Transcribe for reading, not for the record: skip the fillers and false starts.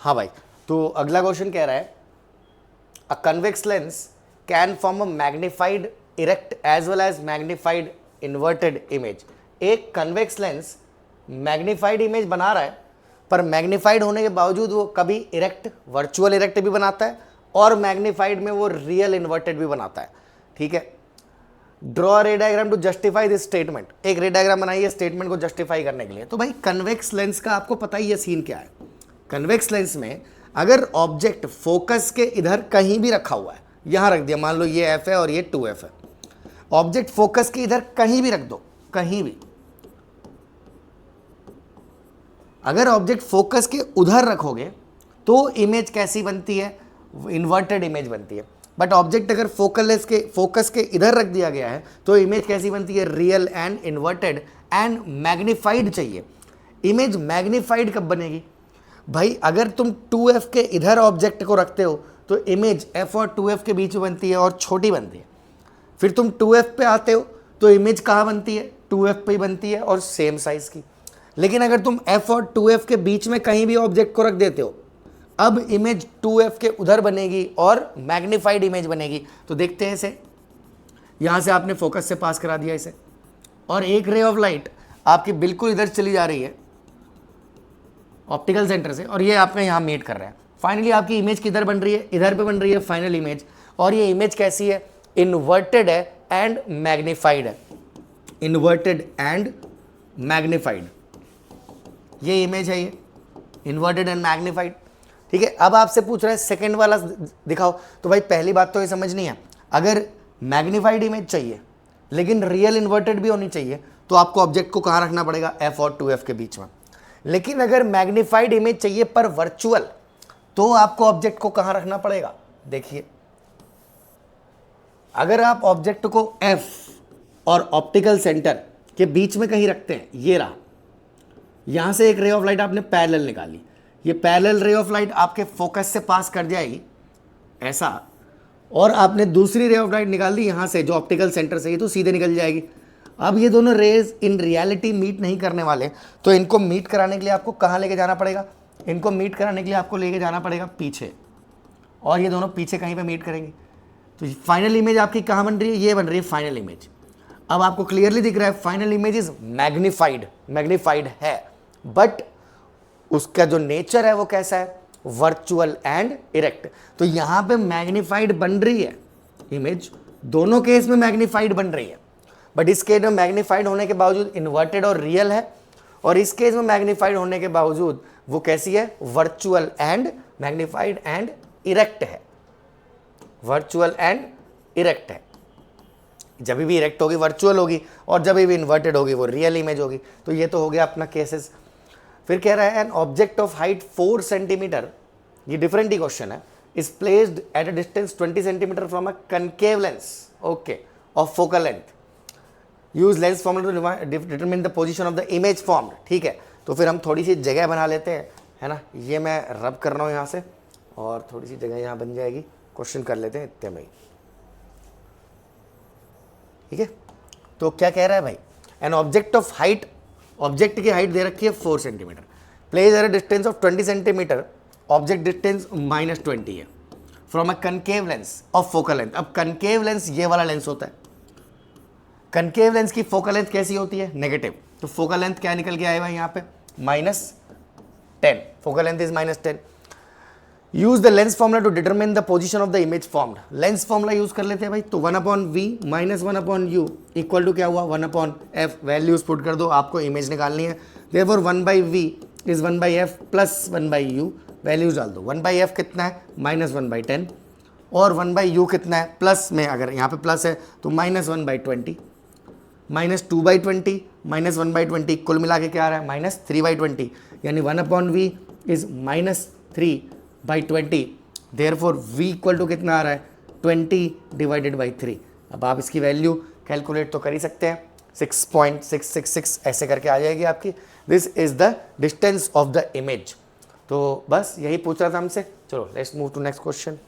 हाँ भाई, तो अगला क्वेश्चन कह रहा है a convex lens can form a magnified erect as well as magnified inverted image. एक कन्वेक्स लेंस मैग्नीफाइड इमेज बना रहा है, पर मैग्नीफाइड होने के बावजूद वो कभी इरेक्ट वर्चुअल इरेक्ट भी बनाता है और मैग्नीफाइड में वो रियल इन्वर्टेड भी बनाता है। ठीक है, draw ray diagram to justify this statement. एक रे डायग्राम बनाइए स्टेटमेंट को जस्टिफाई करने के लिए। तो भाई कन्वेक्स लेंस का आपको पता ही है सीन क्या है। कन्वेक्स लेंस में अगर ऑब्जेक्ट फोकस के इधर कहीं भी रखा हुआ है, यहां रख दिया, मान लो ये एफ है और ये 2f है, ऑब्जेक्ट फोकस के इधर कहीं भी रख दो, कहीं भी, अगर ऑब्जेक्ट फोकस के उधर रखोगे तो इमेज कैसी बनती है, इन्वर्टेड इमेज बनती है। बट ऑब्जेक्ट अगर फोकस के इधर रख दिया गया है तो इमेज कैसी बनती है, real and inverted and magnified चाहिए। इमेज मैग्नीफाइड कब बनेगी भाई, अगर तुम 2f के इधर ऑब्जेक्ट को रखते हो तो इमेज f और 2f के बीच में बनती है और छोटी बनती है। फिर तुम 2f पे आते हो तो इमेज कहाँ बनती है, 2f पे ही बनती है और सेम साइज की। लेकिन अगर तुम f और 2f के बीच में कहीं भी ऑब्जेक्ट को रख देते हो, अब इमेज 2f के उधर बनेगी और मैग्नीफाइड इमेज बनेगी। तो देखते हैं इसे, यहां से आपने फोकस से पास करा दिया इसे, और एक रे ऑफ लाइट आपकी बिल्कुल इधर चली जा रही है ऑप्टिकल सेंटर से, और ये आपका यहां मीट कर रहा है। फाइनली आपकी इमेज किधर बन रही है, इधर पे बन रही है फाइनल इमेज, और ये इमेज कैसी है, इन्वर्टेड है एंड मैग्नीफाइड है। इन्वर्टेड एंड मैग्नीफाइड ये इमेज है, ये इन्वर्टेड एंड मैग्नीफाइड। ठीक है, अब आपसे पूछ रहा है सेकंड वाला दिखाओ। तो भाई पहली बात तो ये समझनी है, अगर मैग्नीफाइड इमेज चाहिए लेकिन रियल इन्वर्टेड भी होनी चाहिए तो आपको ऑब्जेक्ट को कहाँ रखना पड़ेगा, f और 2f के बीच में। लेकिन अगर मैग्नीफाइड इमेज चाहिए पर वर्चुअल, तो आपको ऑब्जेक्ट को कहाँ रखना पड़ेगा। देखिए, अगर आप ऑब्जेक्ट को f और ऑप्टिकल सेंटर के बीच में कहीं रखते हैं, ये रहा, यहां से एक रे ऑफ लाइट आपने पैरेलल निकाली, ये पैरेलल रे ऑफ लाइट आपके फोकस से पास कर जाएगी ऐसा, और आपने दूसरी रे ऑफ लाइट निकाल दी यहां से जो ऑप्टिकल सेंटर से, ये तो सीधे निकल जाएगी। अब ये दोनों रेज इन रियलिटी मीट नहीं करने वाले, तो इनको मीट कराने के लिए आपको कहां लेके जाना पड़ेगा, इनको मीट कराने के लिए आपको लेके जाना पड़ेगा पीछे, और ये दोनों पीछे कहीं पे मीट करेंगे। तो फाइनल इमेज आपकी कहां बन रही है, ये बन रही है फाइनल इमेज। अब आपको क्लियरली दिख रहा है फाइनल इमेज इज मैग्नीफाइड है, बट उसका जो नेचर है वो कैसा है, वर्चुअल एंड इरेक्ट। तो यहां पे मैग्नीफाइड बन रही है इमेज, दोनों केस में मैग्नीफाइड बन रही है, बट इस केस में मैग्नीफाइड होने के बावजूद इन्वर्टेड और रियल है, और इस केस में मैग्नीफाइड होने के बावजूद वो कैसी है, virtual and magnified and erect है। वर्चुअल एंड इरेक्ट है, जब भी इरेक्ट होगी वर्चुअल होगी, और जब भी इन्वर्टेड होगी वो रियल इमेज होगी। तो ये तो हो गया अपना केसेस। फिर कह रहा है an object of height 4 centimetre, ये डिफरेंट ही क्वेश्चन है, is placed at a distance 20 centimetre from a concave lens, okay, of focal length. Use lens formula to determine the position of the image formed. ठीक है, तो फिर हम थोड़ी सी जगह बना लेते हैं, है ना, ये मैं रब कर रहा हूँ यहाँ से, और थोड़ी सी जगह यहाँ बन जाएगी, क्वेश्चन कर लेते हैं इतने में ही। ठीक है, तो क्या कह रहा है भाई, N object of height, object की हाइट दे रखी है 4 centimetre, place at a distance of 20 centimetre, object distance -20 है, from a concave lens of focal length. अब कनकेव लेंस ये वाला लेंस होता है, कनकेव लेंस की फोकल लेंथ कैसी होती है, नेगेटिव, तो फोकल लेंथ क्या निकल के आएगा यहाँ पे, -10, focal length is -10। Use the lens formula to determine the position of the image formed. Lens formula use कर लेते हैं भाई, तो 1/v minus 1/u equal to क्या हुआ, 1/f, वैल्यूज पुट कर दो, आपको इमेज निकालनी है। Therefore 1/v is 1/f plus 1/u, values डाल दो। 1/f कितना है, -1/10, और 1/u कितना है, प्लस में, अगर यहाँ पे प्लस है तो -1/20, -2/20 -1/20, कुल मिला के क्या आ रहा है, -3/20, यानी 1/v is -3/20। Therefore v equal to कितना आ रहा है, 20 डिवाइडेड बाई 3। अब आप इसकी वैल्यू कैलकुलेट तो कर ही सकते हैं, 6.666 ऐसे करके आ जाएगी आपकी। This is the distance of the image. तो बस यही पूछ रहा था हमसे। चलो let's move to next question.